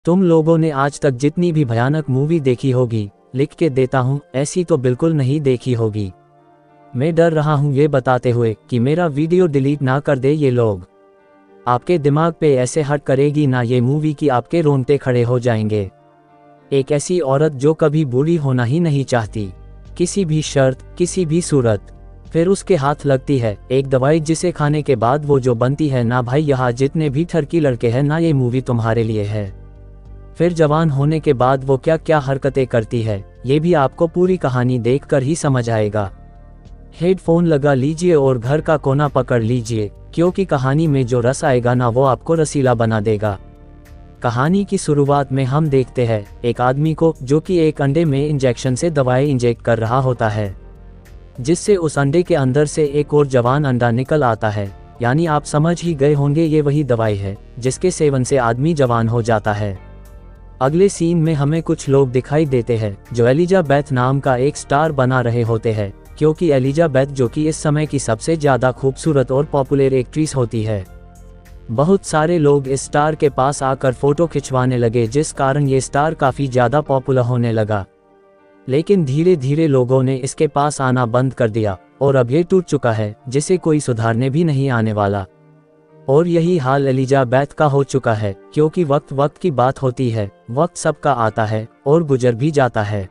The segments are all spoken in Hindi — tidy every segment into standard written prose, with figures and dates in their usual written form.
तुम लोगों ने आज तक जितनी भी भयानक मूवी देखी होगी, लिख के देता हूँ, ऐसी तो बिल्कुल नहीं देखी होगी। मैं डर रहा हूँ ये बताते हुए कि मेरा वीडियो डिलीट ना कर दे ये लोग। आपके दिमाग पे ऐसे हट करेगी ना ये मूवी कि आपके रोंगटे खड़े हो जाएंगे। एक ऐसी औरत जो कभी बूढ़ी होना ही नहीं चाहती, किसी भी शर्त, किसी भी सूरत। फिर उसके हाथ लगती है एक दवाई जिसे खाने के बाद वो जो बनती है ना भाई, यहाँ जितने भी ठरकी लड़के हैं ना, ये मूवी तुम्हारे लिए है। फिर जवान होने के बाद वो क्या क्या हरकतें करती है, ये भी आपको पूरी कहानी देखकर ही समझ आएगा। हेडफोन लगा लीजिए और घर का कोना पकड़ लीजिए, क्योंकि कहानी में जो रस आएगा ना वो आपको रसीला बना देगा। कहानी की शुरुआत में हम देखते हैं एक आदमी को जो कि एक अंडे में इंजेक्शन से दवाई इंजेक्ट कर रहा होता है, जिससे उस अंडे के अंदर से एक और जवान अंडा निकल आता है। यानी आप समझ ही गए होंगे ये वही दवाई है जिसके सेवन से आदमी जवान हो जाता है। अगले सीन में हमें कुछ लोग दिखाई देते हैं जो एलिजाबेथ नाम का एक स्टार बना रहे होते हैं, क्योंकि एलिजाबेथ जो कि इस समय की सबसे ज़्यादा खूबसूरत और पॉपुलर एक्ट्रेस होती है। बहुत सारे लोग इस स्टार के पास आकर फोटो खिंचवाने लगे, जिस कारण ये स्टार काफ़ी ज़्यादा पॉपुलर होने लगा। लेकिन धीरे धीरे लोगों ने इसके पास आना बंद कर दिया और अब ये टूट चुका है जिसे कोई सुधारने भी नहीं आने वाला। और यही हाल एलिजाबेथ का हो चुका है, क्योंकि वक्त वक्त की बात होती है, वक्त सबका आता है और गुजर भी जाता है।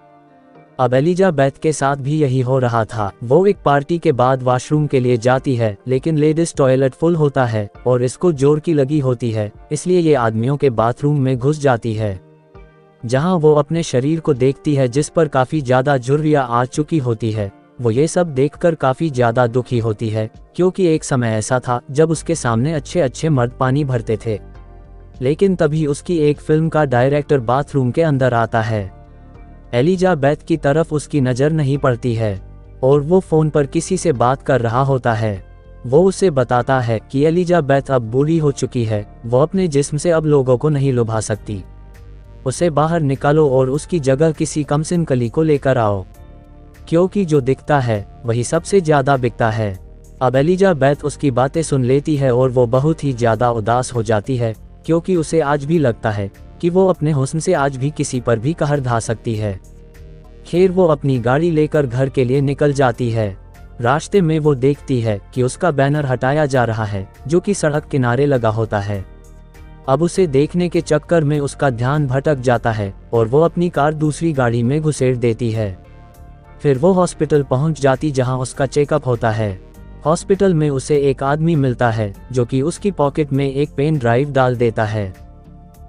अब एलिजाबेथ के साथ भी यही हो रहा था। वो एक पार्टी के बाद वॉशरूम के लिए जाती है, लेकिन लेडीज टॉयलेट फुल होता है और इसको जोर की लगी होती है, इसलिए ये आदमियों के बाथरूम में घुस जाती है, जहां वो अपने शरीर को देखती है जिस पर काफ़ी ज़्यादा झुर्रियाँ आ चुकी होती है। वो ये सब देखकर काफ़ी ज़्यादा दुखी होती है, क्योंकि एक समय ऐसा था जब उसके सामने अच्छे अच्छे मर्द पानी भरते थे। लेकिन तभी उसकी एक फिल्म का डायरेक्टर बाथरूम के अंदर आता है। एलिजाबेथ की तरफ उसकी नज़र नहीं पड़ती है और वो फ़ोन पर किसी से बात कर रहा होता है। वो उसे बताता है कि एलिजाबेथ अब बूढ़ी हो चुकी है, वो अपने जिस्म से अब लोगों को नहीं लुभा सकती, उसे बाहर निकालो और उसकी जगह किसी कमसिन कली को लेकर आओ, क्योंकि जो दिखता है वही सबसे ज़्यादा बिकता है। अब एलिजाबेथ उसकी बातें सुन लेती है और वो बहुत ही ज़्यादा उदास हो जाती है, क्योंकि उसे आज भी लगता है कि वो अपने हुस्न से आज भी किसी पर भी कहर ढा सकती है। खैर वो अपनी गाड़ी लेकर घर के लिए निकल जाती है। रास्ते में वो देखती है कि उसका बैनर हटाया जा रहा है जो कि सड़क किनारे लगा होता है। अब उसे देखने के चक्कर में उसका ध्यान भटक जाता है और वो अपनी कार दूसरी गाड़ी में घुसेड़ देती है। फिर वो हॉस्पिटल पहुंच जाती जहां उसका चेकअप होता है। हॉस्पिटल में उसे एक आदमी मिलता है जो कि उसकी पॉकेट में एक पेन ड्राइव डाल देता है।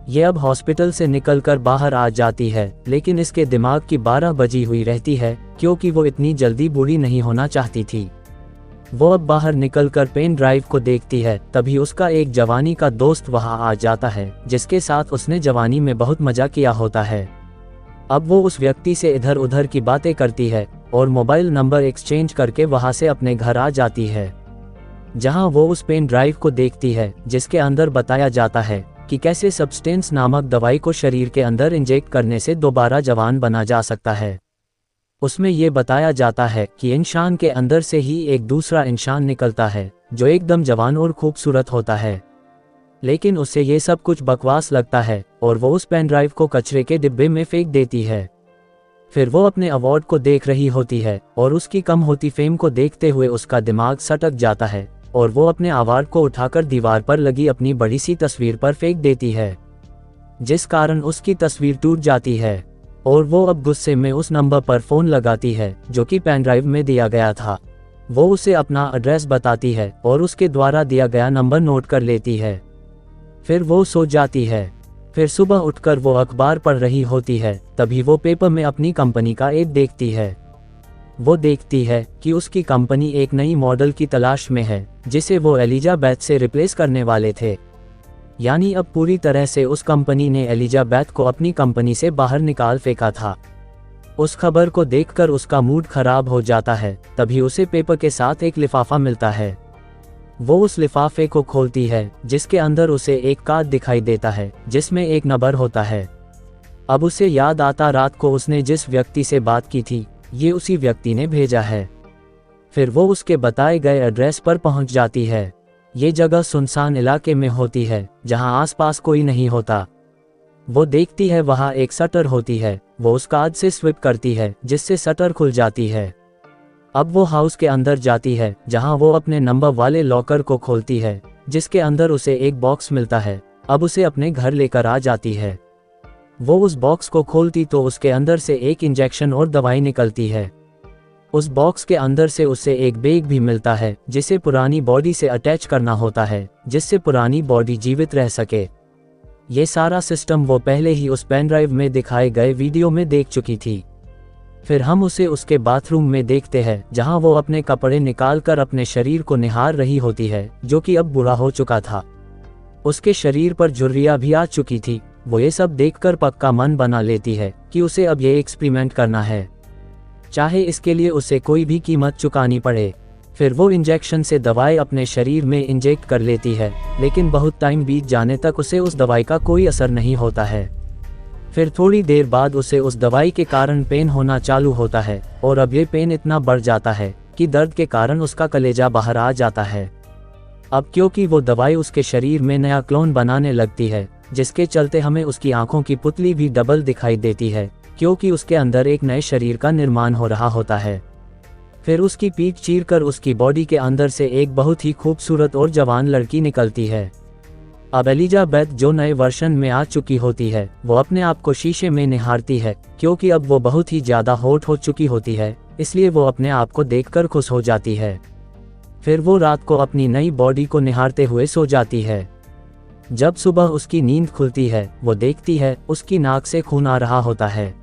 ये अब हॉस्पिटल से निकलकर बाहर आ जाती है, लेकिन इसके दिमाग की 12 बजी हुई रहती है, क्योंकि वो इतनी जल्दी बूढ़ी नहीं होना चाहती थी। वो अब बाहर निकलकर पेन ड्राइव को देखती है, तभी उसका एक जवानी का दोस्त वहां आ जाता है जिसके साथ उसने जवानी में बहुत मजा किया होता है। अब वो उस व्यक्ति से इधर उधर की बातें करती है और मोबाइल नंबर एक्सचेंज करके वहां से अपने घर आ जाती है, जहां वो उस पेन ड्राइव को देखती है जिसके अंदर बताया जाता है कि कैसे सब्सटेंस नामक दवाई को शरीर के अंदर इंजेक्ट करने से दोबारा जवान बना जा सकता है। उसमें ये बताया जाता है कि इंसान के अंदर से ही एक दूसरा इंसान निकलता है जो एकदम जवान और खूबसूरत होता है। लेकिन उसे ये सब कुछ बकवास लगता है और वो उस पेन ड्राइव को कचरे के डिब्बे में फेंक देती है। फिर वो अपने अवार्ड को देख रही होती है और उसकी कम होती फेम को देखते हुए उसका दिमाग सटक जाता है और वो अपने अवार्ड को उठाकर दीवार पर लगी अपनी बड़ी सी तस्वीर पर फेंक देती है, जिस कारण उसकी तस्वीर टूट जाती है। और वो अब गुस्से में उस नंबर पर फ़ोन लगाती है जो कि पेन ड्राइव में दिया गया था। वो उसे अपना एड्रेस बताती है और उसके द्वारा दिया गया नंबर नोट कर लेती है। फिर वो सो जाती है। फिर सुबह उठकर वो अखबार पढ़ रही होती है, तभी वो पेपर में अपनी कंपनी का एड देखती है। वो देखती है कि उसकी कंपनी एक नई मॉडल की तलाश में है जिसे वो एलिजाबेथ से रिप्लेस करने वाले थे। यानी अब पूरी तरह से उस कंपनी ने एलिजाबेथ को अपनी कंपनी से बाहर निकाल फेंका था। उस खबर को देखकर उसका मूड खराब हो जाता है, तभी उसे पेपर के साथ एक लिफाफा मिलता है। वो उस लिफाफे को खोलती है जिसके अंदर उसे एक कार्ड दिखाई देता है जिसमें एक नंबर होता है। अब उसे याद आता रात को उसने जिस व्यक्ति से बात की थी, ये उसी व्यक्ति ने भेजा है। फिर वो उसके बताए गए एड्रेस पर पहुंच जाती है। ये जगह सुनसान इलाके में होती है जहां आसपास कोई नहीं होता। वो देखती है वहाँ एक शटर होती है, वो उस कार्ड से स्विप करती है जिससे शटर खुल जाती है। अब वो हाउस के अंदर जाती है जहाँ वो अपने नंबर वाले लॉकर को खोलती है जिसके अंदर उसे एक बॉक्स मिलता है। अब उसे अपने घर लेकर आ जाती है। वो उस बॉक्स को खोलती तो उसके अंदर से एक इंजेक्शन और दवाई निकलती है। उस बॉक्स के अंदर से उसे एक बैग भी मिलता है जिसे पुरानी बॉडी से अटैच करना होता है जिससे पुरानी बॉडी जीवित रह सके। ये सारा सिस्टम वो पहले ही उस पेन ड्राइव में दिखाए गए वीडियो में देख चुकी थी। फिर हम उसे उसके बाथरूम में देखते हैं जहां वो अपने कपड़े निकालकर अपने शरीर को निहार रही होती है जो कि अब बूढ़ा हो चुका था। उसके शरीर पर झुर्रियां भी आ चुकी थी। वो ये सब देखकर पक्का मन बना लेती है कि उसे अब ये एक्सपेरिमेंट करना है, चाहे इसके लिए उसे कोई भी कीमत चुकानी पड़े। फिर वो इंजेक्शन से दवाई अपने शरीर में इंजेक्ट कर लेती है, लेकिन बहुत टाइम बीत जाने तक उसे उस दवाई का कोई असर नहीं होता है। फिर थोड़ी देर बाद उसे उस दवाई के कारण पेन होना चालू होता है और अब ये पेन इतना बढ़ जाता है कि दर्द के कारण उसका कलेजा बाहर आ जाता है। अब क्योंकि वो दवाई उसके शरीर में नया क्लोन बनाने लगती है, जिसके चलते हमें उसकी आंखों की पुतली भी डबल दिखाई देती है क्योंकि उसके अंदर एक नए शरीर का निर्माण हो रहा होता है। फिर उसकी पीठ चीरकर उसकी बॉडी के अंदर से एक बहुत ही खूबसूरत और जवान लड़की निकलती है। अब एलिजाबेथ जो नए वर्षन में आ चुकी होती है वो अपने आप को शीशे में निहारती है क्योंकि अब वो बहुत ही ज़्यादा हॉट हो चुकी होती है, इसलिए वो अपने आप को देखकर खुश हो जाती है। फिर वो रात को अपनी नई बॉडी को निहारते हुए सो जाती है। जब सुबह उसकी नींद खुलती है वो देखती है उसकी नाक से खून आ रहा होता है।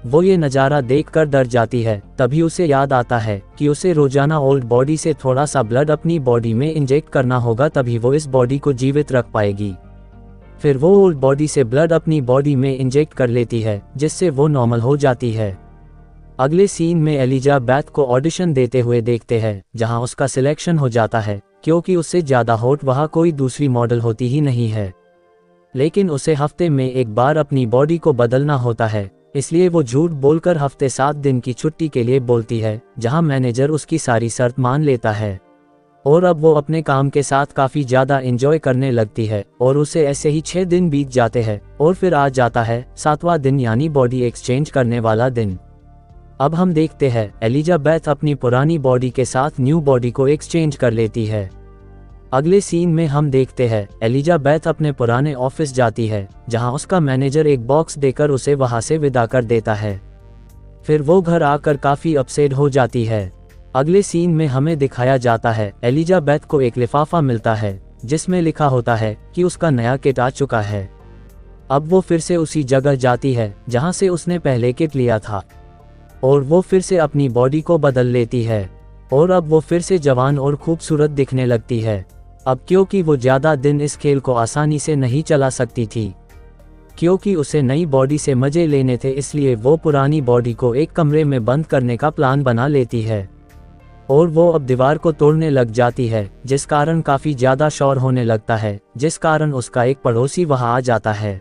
वो ये नज़ारा देखकर डर जाती है। तभी उसे याद आता है कि उसे रोजाना ओल्ड बॉडी से थोड़ा सा ब्लड अपनी बॉडी में इंजेक्ट करना होगा, तभी वो इस बॉडी को जीवित रख पाएगी। फिर वो ओल्ड बॉडी से ब्लड अपनी बॉडी में इंजेक्ट कर लेती है जिससे वो नॉर्मल हो जाती है। अगले सीन में एलिजाबेथ को ऑडिशन देते हुए देखते हैं जहां उसका सिलेक्शन हो जाता है क्योंकि उससे ज़्यादा हॉट वहाँ कोई दूसरी मॉडल होती ही नहीं है। लेकिन उसे हफ्ते में एक बार अपनी बॉडी को बदलना होता है, इसलिए वो झूठ बोलकर हफ्ते 7 दिन की छुट्टी के लिए बोलती है जहां मैनेजर उसकी सारी शर्त मान लेता है। और अब वो अपने काम के साथ काफ़ी ज़्यादा एंजॉय करने लगती है और उसे ऐसे ही 6 दिन बीत जाते हैं और फिर आ जाता है 7वां दिन, यानी बॉडी एक्सचेंज करने वाला दिन। अब हम देखते हैं एलिजाबेथ अपनी पुरानी बॉडी के साथ न्यू बॉडी को एक्सचेंज कर लेती है। अगले सीन में हम देखते हैं एलिजाबेथ अपने पुराने ऑफिस जाती है जहां उसका मैनेजर एक बॉक्स देकर उसे वहां से विदा कर देता है। फिर वो घर आकर काफ़ी अपसेट हो जाती है। अगले सीन में हमें दिखाया जाता है एलिजाबेथ को एक लिफाफा मिलता है जिसमें लिखा होता है कि उसका नया किट आ चुका है। अब वो फिर से उसी जगह जाती है जहां से उसने पहले किट लिया था और वो फिर से अपनी बॉडी को बदल लेती है और अब वो फिर से जवान और खूबसूरत दिखने लगती है। अब क्योंकि वो ज़्यादा दिन इस खेल को आसानी से नहीं चला सकती थी क्योंकि उसे नई बॉडी से मज़े लेने थे, इसलिए वो पुरानी बॉडी को एक कमरे में बंद करने का प्लान बना लेती है और वो अब दीवार को तोड़ने लग जाती है जिस कारण काफ़ी ज़्यादा शोर होने लगता है, जिस कारण उसका एक पड़ोसी वहाँ आ जाता है।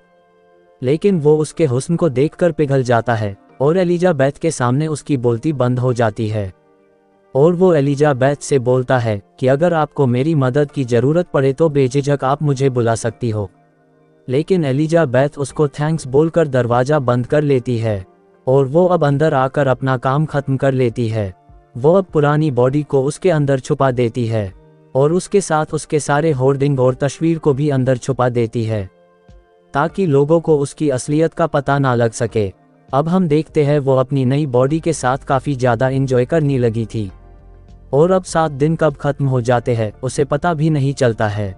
लेकिन वो उसके हुस्न को देखकर पिघल जाता है और एलिजाबेथ के सामने उसकी बोलती बंद हो जाती है और वो एलिजाबेथ से बोलता है कि अगर आपको मेरी मदद की ज़रूरत पड़े तो बेझिझक आप मुझे बुला सकती हो। लेकिन एलिजाबेथ उसको थैंक्स बोलकर दरवाज़ा बंद कर लेती है और वो अब अंदर आकर अपना काम ख़त्म कर लेती है। वो अब पुरानी बॉडी को उसके अंदर छुपा देती है और उसके साथ उसके सारे होर्डिंग और तस्वीर को भी अंदर छुपा देती है ताकि लोगों को उसकी असलियत का पता ना लग सके। अब हम देखते हैं वो अपनी नई बॉडी के साथ काफ़ी ज़्यादा एंजॉय करने लगी थी और अब 7 दिन कब खत्म हो जाते हैं उसे पता भी नहीं चलता है।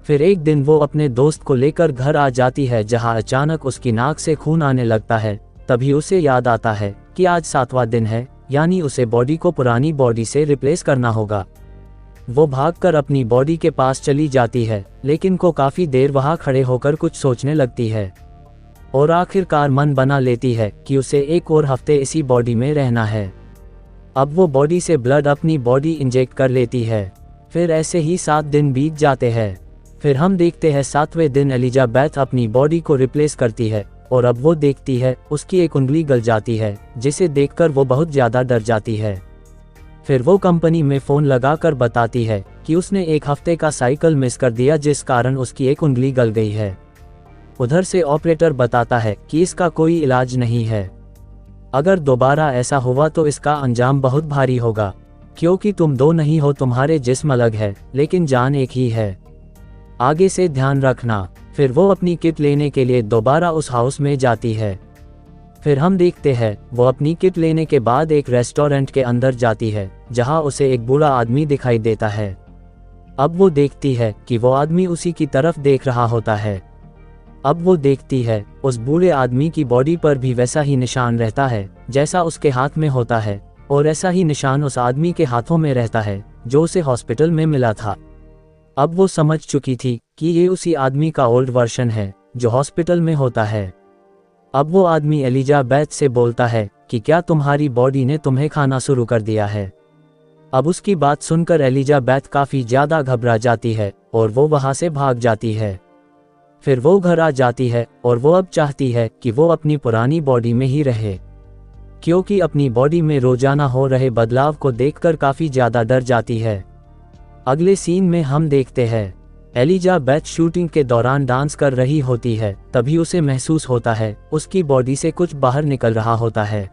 फिर एक दिन वो अपने दोस्त को लेकर घर आ जाती है जहां अचानक उसकी नाक से खून आने लगता है। तभी उसे याद आता है कि आज 7वां दिन है, यानी उसे बॉडी को पुरानी बॉडी से रिप्लेस करना होगा। वो भागकर अपनी बॉडी के पास चली जाती है लेकिन को काफ़ी देर वहाँ खड़े होकर कुछ सोचने लगती है और आखिरकार मन बना लेती है कि उसे एक और हफ्ते इसी बॉडी में रहना है। अब वो बॉडी से ब्लड अपनी बॉडी इंजेक्ट कर लेती है। फिर ऐसे ही 7 दिन बीत जाते हैं। फिर हम देखते हैं 7वें दिन एलिजाबेथ अपनी बॉडी को रिप्लेस करती है और अब वो देखती है उसकी एक उंगली गल जाती है जिसे देखकर वो बहुत ज़्यादा डर जाती है। फिर वो कंपनी में फ़ोन लगाकर बताती है कि उसने 1 हफ्ते का साइकिल मिस कर दिया जिस कारण उसकी एक उंगली गल गई है। उधर से ऑपरेटर बताता है कि इसका कोई इलाज नहीं है। अगर दोबारा ऐसा हुआ तो इसका अंजाम बहुत भारी होगा, क्योंकि तुम दो नहीं हो, तुम्हारे जिस्म अलग है लेकिन जान एक ही है। आगे से ध्यान रखना। फिर वो अपनी किट लेने के लिए दोबारा उस हाउस में जाती है। फिर हम देखते हैं वो अपनी किट लेने के बाद एक रेस्टोरेंट के अंदर जाती है, जहां उसे एक बूढ़ा आदमी दिखाई देता है। अब वो देखती है कि वो आदमी उसी की तरफ देख रहा होता है। अब वो देखती है उस बूढ़े आदमी की बॉडी पर भी वैसा ही निशान रहता है जैसा उसके हाथ में होता है, और ऐसा ही निशान उस आदमी के हाथों में रहता है जो उसे हॉस्पिटल में मिला था। अब वो समझ चुकी थी कि ये उसी आदमी का ओल्ड वर्जन है जो हॉस्पिटल में होता है। अब वो आदमी एलिजाबेथ से बोलता है कि क्या तुम्हारी बॉडी ने तुम्हें खाना शुरू कर दिया है। अब उसकी बात सुनकर एलिजाबेथ काफ़ी ज़्यादा घबरा जाती है और वो वहाँ से भाग जाती है। फिर वो घर आ जाती है और वो अब चाहती है कि वो अपनी पुरानी बॉडी में ही रहे, क्योंकि अपनी बॉडी में रोजाना हो रहे बदलाव को देखकर काफ़ी ज़्यादा डर जाती है। अगले सीन में हम देखते हैं एलिजाबेथ शूटिंग के दौरान डांस कर रही होती है। तभी उसे महसूस होता है उसकी बॉडी से कुछ बाहर निकल रहा होता है।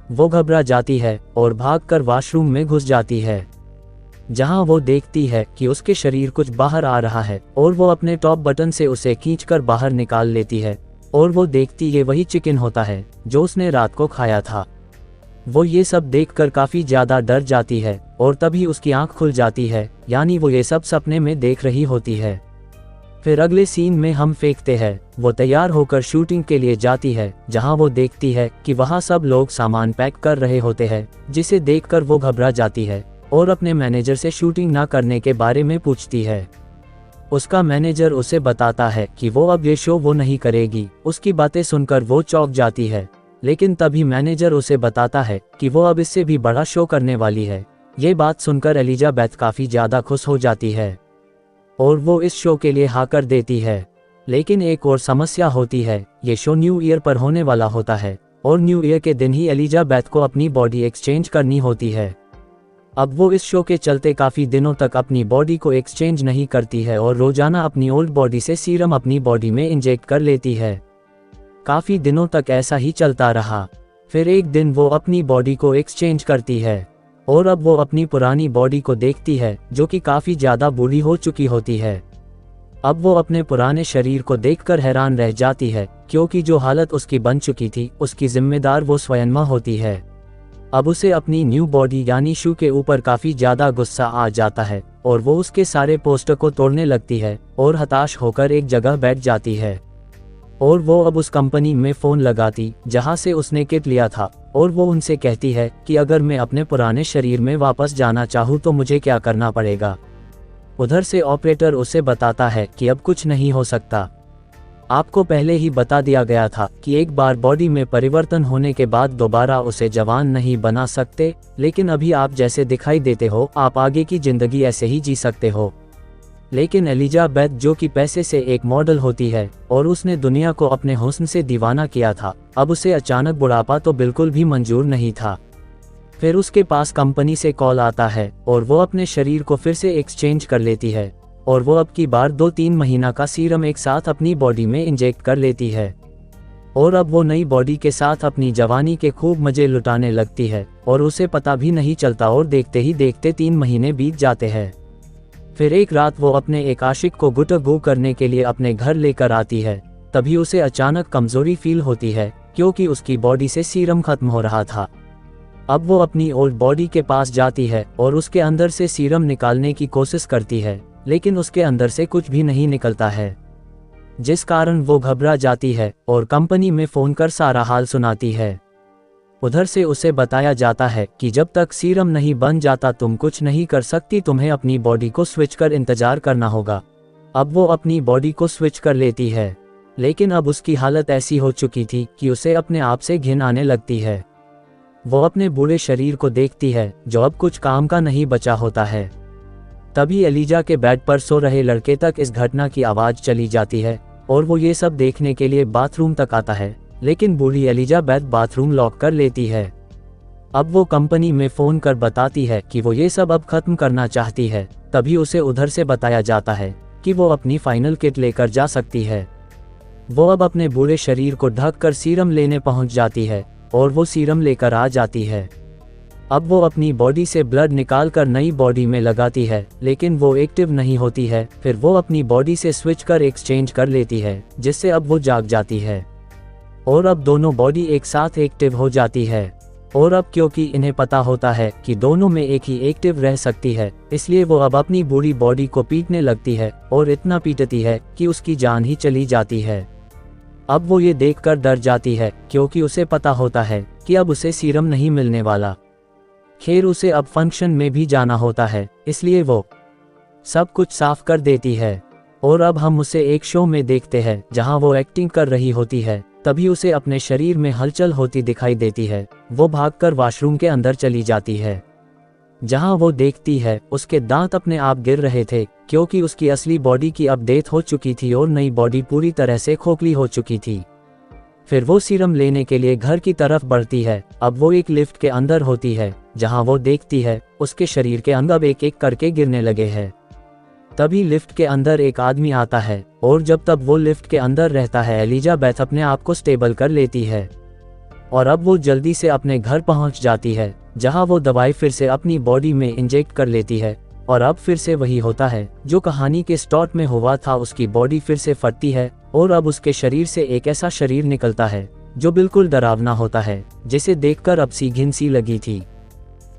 वो घबरा जाती है और भागकर वॉशरूम में घुस जाती है, जहां वो देखती है कि उसके शरीर कुछ बाहर आ रहा है और वो अपने टॉप बटन से उसे खींचकर बाहर निकाल लेती है, और वो देखती ये वही चिकन होता है जो उसने रात को खाया था। वो ये सब देखकर काफ़ी ज़्यादा डर जाती है और तभी उसकी आंख खुल जाती है, यानी वो ये सब सपने में देख रही होती है। फिर अगले सीन में हम फेंकते हैं वो तैयार होकर शूटिंग के लिए जाती है, जहां वो देखती है कि वहां सब लोग सामान पैक कर रहे होते हैं, जिसे देखकर वो घबरा जाती है और अपने मैनेजर से शूटिंग ना करने के बारे में पूछती है। उसका मैनेजर उसे बताता है कि वो अब ये शो वो नहीं करेगी। उसकी बातें सुनकर वो चौंक जाती है, लेकिन तभी मैनेजर उसे बताता है कि वो अब इससे भी बड़ा शो करने वाली है। ये बात सुनकर एलिजाबेथ काफ़ी ज़्यादा खुश हो जाती है और वो इस शो के लिए हाँ कर देती है। लेकिन एक और समस्या होती है, ये शो न्यू ईयर पर होने वाला होता है और न्यू ईयर के दिन ही एलिजाबेथ को अपनी बॉडी एक्सचेंज करनी होती है। अब वो इस शो के चलते काफ़ी दिनों तक अपनी बॉडी को एक्सचेंज नहीं करती है और रोजाना अपनी ओल्ड बॉडी से सीरम अपनी बॉडी में इंजेक्ट कर लेती है। काफ़ी दिनों तक ऐसा ही चलता रहा। फिर एक दिन वो अपनी बॉडी को एक्सचेंज करती है और अब वो अपनी पुरानी बॉडी को देखती है जो कि काफ़ी ज़्यादा बूढ़ी हो चुकी होती है। अब वो अपने पुराने शरीर को देखकर हैरान रह जाती है, क्योंकि जो हालत उसकी बन चुकी थी उसकी जिम्मेदार वो स्वयं माँ होती है। अब उसे अपनी न्यू बॉडी यानी शू के ऊपर काफ़ी ज़्यादा गुस्सा आ जाता है और वो उसके सारे पोस्टर को तोड़ने लगती है और हताश होकर एक जगह बैठ जाती है। और वो अब उस कंपनी में फ़ोन लगाती जहां से उसने किट लिया था और वो उनसे कहती है कि अगर मैं अपने पुराने शरीर में वापस जाना चाहूँ तो मुझे क्या करना पड़ेगा। उधर से ऑपरेटर उसे बताता है कि अब कुछ नहीं हो सकता। आपको पहले ही बता दिया गया था कि एक बार बॉडी में परिवर्तन होने के बाद दोबारा उसे जवान नहीं बना सकते, लेकिन अभी आप जैसे दिखाई देते हो आप आगे की ज़िंदगी ऐसे ही जी सकते हो। लेकिन एलिजाबेथ जो कि पैसे से एक मॉडल होती है और उसने दुनिया को अपने हुस्न से दीवाना किया था, अब उसे अचानक बुढ़ापा तो बिल्कुल भी मंजूर नहीं था। फिर उसके पास कंपनी से कॉल आता है और वो अपने शरीर को फिर से एक्सचेंज कर लेती है और वो अब की बार 2-3 महीना का सीरम एक साथ अपनी बॉडी में इंजेक्ट कर लेती है और अब वो नई बॉडी के साथ अपनी जवानी के खूब मजे लुटाने लगती है और उसे पता भी नहीं चलता और देखते ही देखते 3 महीने बीत जाते हैं। फिर एक रात वो अपने एक आशिक को गुफ्तगू करने के लिए अपने घर लेकर आती है। तभी उसे अचानक कमजोरी फील होती है, क्योंकि उसकी बॉडी से सीरम खत्म हो रहा था। अब वो अपनी ओल्ड बॉडी के पास जाती है और उसके अंदर से सीरम निकालने की कोशिश करती है, लेकिन उसके अंदर से कुछ भी नहीं निकलता है, जिस कारण वो घबरा जाती है और कंपनी में फ़ोन कर सारा हाल सुनाती है। उधर से उसे बताया जाता है कि जब तक सीरम नहीं बन जाता तुम कुछ नहीं कर सकती, तुम्हें अपनी बॉडी को स्विच कर इंतजार करना होगा। अब वो अपनी बॉडी को स्विच कर लेती है, लेकिन अब उसकी हालत ऐसी हो चुकी थी कि उसे अपने आप से घिन आने लगती है। वो अपने बूढ़े शरीर को देखती है जो अब कुछ काम का नहीं बचा होता है। तभी एलिजा के बेड पर सो रहे लड़के तक इस घटना की आवाज़ चली जाती है और वो ये सब देखने के लिए बाथरूम तक आता है, लेकिन बूढ़ी एलिजाबेथ बाथरूम लॉक कर लेती है। अब वो कंपनी में फ़ोन कर बताती है कि वो ये सब अब ख़त्म करना चाहती है। तभी उसे उधर से बताया जाता है कि वो अपनी फाइनल किट लेकर जा सकती है। वो अब अपने बूढ़े शरीर को ढक कर सीरम लेने पहुंच जाती है और वो सीरम लेकर आ जाती है। अब वो अपनी बॉडी से ब्लड निकाल कर नई बॉडी में लगाती है, लेकिन वो एक्टिव नहीं होती है। फिर वो अपनी बॉडी से स्विच कर एक्सचेंज कर लेती है, जिससे अब वो जाग जाती है और अब दोनों बॉडी एक साथ एक्टिव हो जाती है। और अब क्योंकि इन्हें पता होता है कि दोनों में एक ही एक्टिव रह सकती है, इसलिए वो अब अपनी बूढ़ी बॉडी को पीटने लगती है और इतना पीटती है कि उसकी जान ही चली जाती है। अब वो ये देखकर डर जाती है, क्योंकि उसे पता होता है कि अब उसे सीरम नहीं मिलने वाला। खैर, उसे अब फंक्शन में भी जाना होता है, इसलिए वो सब कुछ साफ कर देती है। और अब हम उसे एक शो में देखते हैं जहां वो एक्टिंग कर रही होती है। तभी उसे अपने शरीर में हलचल होती दिखाई देती है। वो भागकर वॉशरूम के अंदर चली जाती है, जहां वो देखती है उसके दांत अपने आप गिर रहे थे, क्योंकि उसकी असली बॉडी की अब डेथ हो चुकी थी और नई बॉडी पूरी तरह से खोखली हो चुकी थी। फिर वो सीरम लेने के लिए घर की तरफ बढ़ती है। अब वो एक लिफ्ट के अंदर होती है, जहां वो देखती है उसके शरीर के अंग अब एक एक करके गिरने लगे हैं। तभी लिफ्ट के अंदर एक आदमी आता है और जब तब वो लिफ्ट के अंदर रहता है, एलिजाबेथ अपने आप को स्टेबल कर लेती है और अब वो जल्दी से अपने घर पहुंच जाती है, जहां वो दवाई फिर से अपनी बॉडी में इंजेक्ट कर लेती है। और अब फिर से वही होता है जो कहानी के स्टार्ट में हुआ था। उसकी बॉडी फिर से फटती है और अब उसके शरीर से एक ऐसा शरीर निकलता है जो बिल्कुल डरावना होता है, जिसे देखकर अब सी घिन सी लगी थी।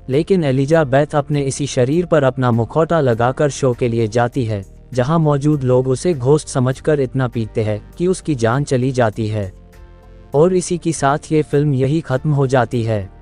लेकिन एलिजाबेथ अपने इसी शरीर पर अपना मुखौटा लगाकर शो के लिए जाती है, जहां मौजूद लोग उसे घोस्ट समझकर इतना पीटते हैं कि उसकी जान चली जाती है। और इसी के साथ ये फिल्म यही खत्म हो जाती है।